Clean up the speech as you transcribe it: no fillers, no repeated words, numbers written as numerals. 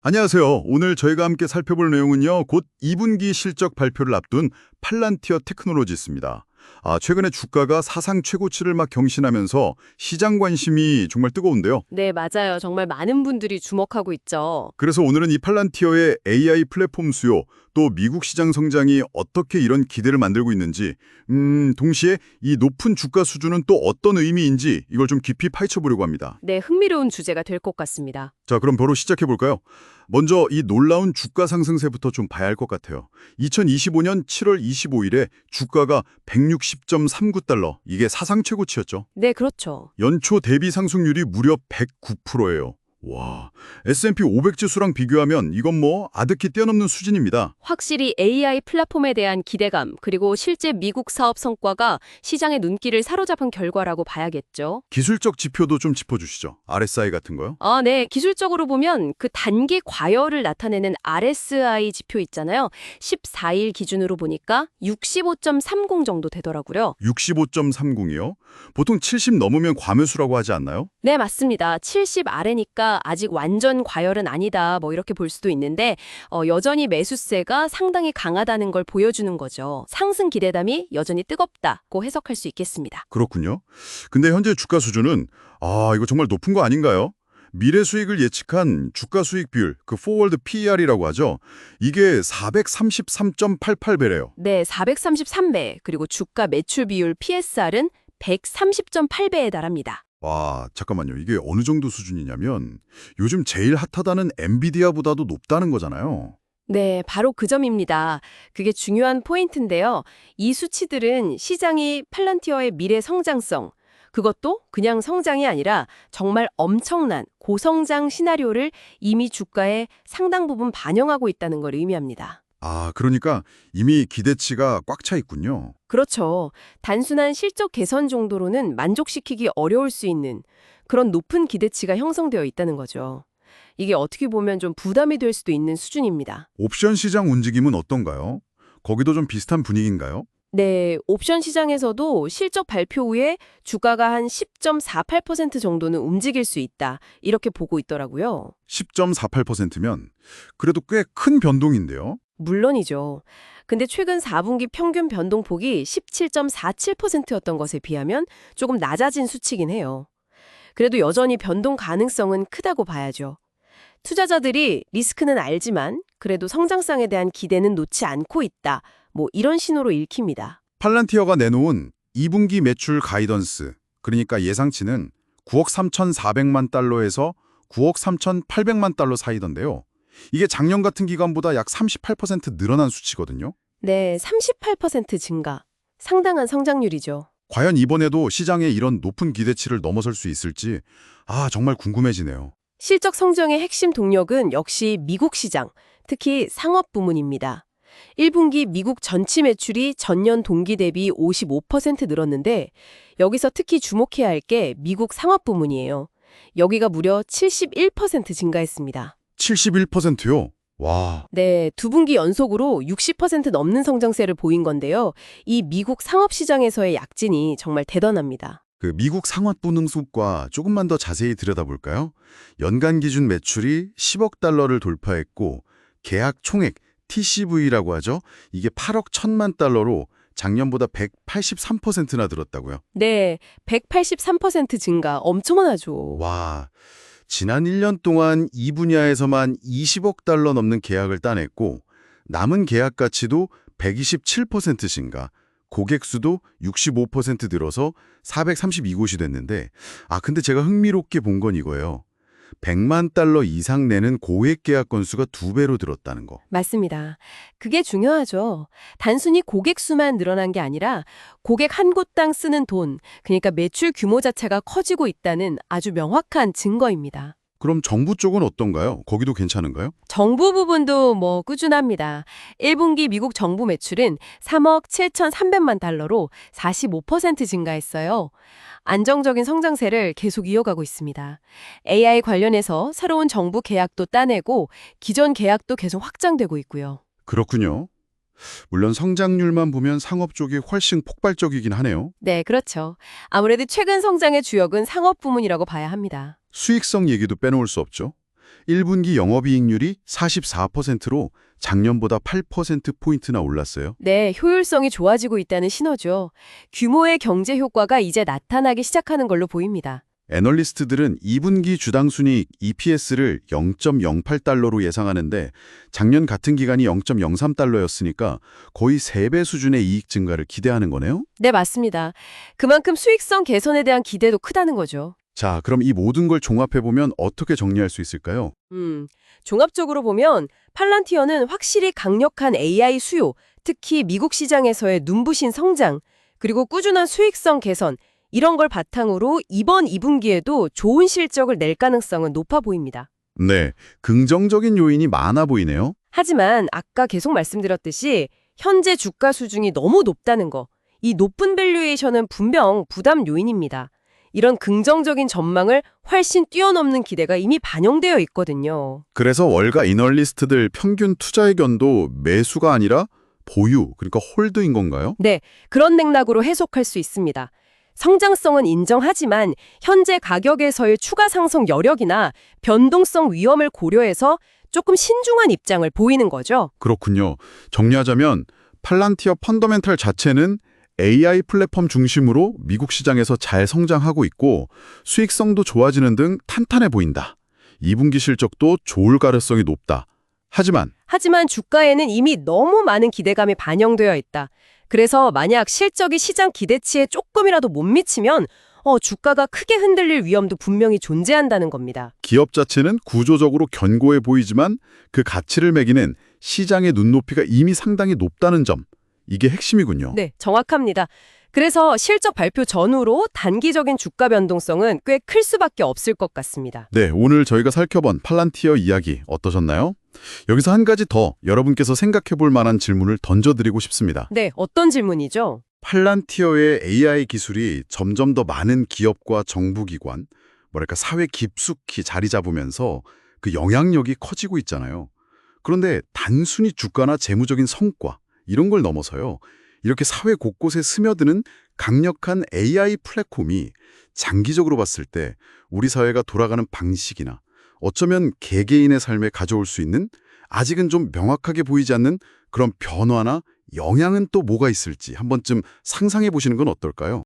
안녕하세요. 오늘 저희가 함께 살펴볼 내용은요. 곧 2분기 실적 발표를 앞둔 팔란티어 테크놀로지스입니다. 최근에 주가가 사상 최고치를 막 경신하면서 시장 관심이 정말 뜨거운데요. 네, 맞아요. 정말 많은 분들이 주목하고 있죠. 그래서 오늘은 이 팔란티어의 AI 플랫폼 수요, 또 미국 시장 성장이 어떻게 이런 기대를 만들고 있는지, 동시에 이 높은 주가 수준은 또 어떤 의미인지 이걸 좀 깊이 파헤쳐 보려고 합니다. 네, 흥미로운 주제가 될 것 같습니다. 자, 그럼 바로 시작해 볼까요? 먼저 이 놀라운 주가 상승세부터 좀 봐야 할 것 같아요. 2025년 7월 25일에 주가가 160.39달러, 이게 사상 최고치였죠. 네, 그렇죠. 연초 대비 상승률이 무려 109%예요. 와, S&P 500 지수랑 비교하면 이건 뭐 아득히 뛰어넘는 수준입니다. 확실히 AI 플랫폼에 대한 기대감, 그리고 실제 미국 사업 성과가 시장의 눈길을 사로잡은 결과라고 봐야겠죠. 기술적 지표도 좀 짚어주시죠. RSI 같은 거요? 네. 기술적으로 보면 그 단기 과열을 나타내는 RSI 지표 있잖아요. 14일 기준으로 보니까 65.30 정도 되더라고요. 65.30이요? 보통 70 넘으면 과매수라고 하지 않나요? 네, 맞습니다. 70 아래니까 아직 완전 과열은 아니다. 뭐 이렇게 볼 수도 있는데 여전히 매수세가 상당히 강하다는 걸 보여주는 거죠. 상승 기대감이 여전히 뜨겁다고 해석할 수 있겠습니다. 그렇군요. 근데 현재 주가 수준은 이거 정말 높은 거 아닌가요? 미래 수익을 예측한 주가 수익 비율, 그 forward PER이라고 하죠. 이게 433.88배래요. 네, 433배, 그리고 주가 매출 비율 PSR은 130.8배에 달합니다. 와, 잠깐만요. 이게 어느 정도 수준이냐면 요즘 제일 핫하다는 엔비디아보다도 높다는 거잖아요. 네, 바로 그 점입니다. 그게 중요한 포인트인데요. 이 수치들은 시장이 팔란티어의 미래 성장성, 그것도 그냥 성장이 아니라 정말 엄청난 고성장 시나리오를 이미 주가에 상당 부분 반영하고 있다는 걸 의미합니다. 그러니까 이미 기대치가 꽉 차 있군요. 그렇죠. 단순한 실적 개선 정도로는 만족시키기 어려울 수 있는 그런 높은 기대치가 형성되어 있다는 거죠. 이게 어떻게 보면 좀 부담이 될 수도 있는 수준입니다. 옵션 시장 움직임은 어떤가요? 거기도 좀 비슷한 분위기인가요? 네, 옵션 시장에서도 실적 발표 후에 주가가 한 10.48% 정도는 움직일 수 있다. 이렇게 보고 있더라고요. 10.48%면 그래도 꽤 큰 변동인데요. 물론이죠. 근데 최근 4분기 평균 변동폭이 17.47%였던 것에 비하면 조금 낮아진 수치긴 해요. 그래도 여전히 변동 가능성은 크다고 봐야죠. 투자자들이 리스크는 알지만 그래도 성장성에 대한 기대는 놓지 않고 있다. 뭐 이런 신호로 읽힙니다. 팔란티어가 내놓은 2분기 매출 가이던스, 그러니까 예상치는 9억 3,400만 달러에서 9억 3,800만 달러 사이던데요. 이게 작년 같은 기간보다 약 38% 늘어난 수치거든요. 네, 38% 증가. 상당한 성장률이죠. 과연 이번에도 시장에 이런 높은 기대치를 넘어설 수 있을지 정말 궁금해지네요. 실적 성장의 핵심 동력은 역시 미국 시장, 특히 상업 부문입니다. 1분기 미국 전체 매출이 전년 동기 대비 55% 늘었는데 여기서 특히 주목해야 할 게 미국 상업 부문이에요. 여기가 무려 71% 증가했습니다. 71%요? 와, 네, 두 분기 연속으로 60% 넘는 성장세를 보인 건데요. 이 미국 상업 시장에서의 약진이 정말 대단합니다. 그 미국 상업부능수과 조금만 더 자세히 들여다볼까요? 연간 기준 매출이 10억 달러를 돌파했고 계약 총액 TCV라고 하죠. 이게 8억 1천만 달러로 작년보다 183%나 늘었다고요. 네, 183% 증가 엄청나죠. 와, 지난 1년 동안 이 분야에서만 20억 달러 넘는 계약을 따냈고 남은 계약 가치도 127% 증가, 고객 수도 65% 늘어서 432곳이 됐는데 근데 제가 흥미롭게 본 건 이거예요. 100만 달러 이상 내는 고액 계약 건수가 2배로 늘었다는 거. 맞습니다. 그게 중요하죠. 단순히 고객 수만 늘어난 게 아니라 고객 한 곳당 쓰는 돈, 그러니까 매출 규모 자체가 커지고 있다는 아주 명확한 증거입니다. 그럼 정부 쪽은 어떤가요? 거기도 괜찮은가요? 정부 부분도 꾸준합니다. 1분기 미국 정부 매출은 3억 7,300만 달러로 45% 증가했어요. 안정적인 성장세를 계속 이어가고 있습니다. AI 관련해서 새로운 정부 계약도 따내고 기존 계약도 계속 확장되고 있고요. 그렇군요. 물론 성장률만 보면 상업 쪽이 훨씬 폭발적이긴 하네요. 네, 그렇죠. 아무래도 최근 성장의 주역은 상업 부문이라고 봐야 합니다. 수익성 얘기도 빼놓을 수 없죠. 1분기 영업이익률이 44%로 작년보다 8%포인트나 올랐어요. 네, 효율성이 좋아지고 있다는 신호죠. 규모의 경제 효과가 이제 나타나기 시작하는 걸로 보입니다. 애널리스트들은 2분기 주당 순이익 EPS를 0.08달러로 예상하는데 작년 같은 기간이 0.03달러였으니까 거의 3배 수준의 이익 증가를 기대하는 거네요. 네, 맞습니다. 그만큼 수익성 개선에 대한 기대도 크다는 거죠. 자, 그럼 이 모든 걸 종합해보면 어떻게 정리할 수 있을까요? 종합적으로 보면 팔란티어는 확실히 강력한 AI 수요, 특히 미국 시장에서의 눈부신 성장, 그리고 꾸준한 수익성 개선, 이런 걸 바탕으로 이번 2분기에도 좋은 실적을 낼 가능성은 높아 보입니다. 네, 긍정적인 요인이 많아 보이네요. 하지만 아까 계속 말씀드렸듯이 현재 주가 수준이 너무 높다는 거, 이 높은 밸류에이션은 분명 부담 요인입니다. 이런 긍정적인 전망을 훨씬 뛰어넘는 기대가 이미 반영되어 있거든요. 그래서 월가 이널리스트들 평균 투자 의견도 매수가 아니라 보유, 그러니까 홀드인 건가요? 네, 그런 맥락으로 해석할 수 있습니다. 성장성은 인정하지만 현재 가격에서의 추가 상승 여력이나 변동성 위험을 고려해서 조금 신중한 입장을 보이는 거죠. 그렇군요. 정리하자면 팔란티어 펀더멘탈 자체는 AI 플랫폼 중심으로 미국 시장에서 잘 성장하고 있고 수익성도 좋아지는 등 탄탄해 보인다. 2분기 실적도 좋을 가능성이 높다. 하지만 주가에는 이미 너무 많은 기대감이 반영되어 있다. 그래서 만약 실적이 시장 기대치에 조금이라도 못 미치면 주가가 크게 흔들릴 위험도 분명히 존재한다는 겁니다. 기업 자체는 구조적으로 견고해 보이지만 그 가치를 매기는 시장의 눈높이가 이미 상당히 높다는 점, 이게 핵심이군요. 네, 정확합니다. 그래서 실적 발표 전후로 단기적인 주가 변동성은 꽤 클 수밖에 없을 것 같습니다. 네, 오늘 저희가 살펴본 팔란티어 이야기 어떠셨나요? 여기서 한 가지 더 여러분께서 생각해 볼 만한 질문을 던져드리고 싶습니다. 네, 어떤 질문이죠? 팔란티어의 AI 기술이 점점 더 많은 기업과 정부기관, 사회 깊숙이 자리 잡으면서 그 영향력이 커지고 있잖아요. 그런데 단순히 주가나 재무적인 성과, 이런 걸 넘어서요. 이렇게 사회 곳곳에 스며드는 강력한 AI 플랫폼이 장기적으로 봤을 때 우리 사회가 돌아가는 방식이나 어쩌면 개개인의 삶에 가져올 수 있는 아직은 좀 명확하게 보이지 않는 그런 변화나 영향은 또 뭐가 있을지 한 번쯤 상상해 보시는 건 어떨까요?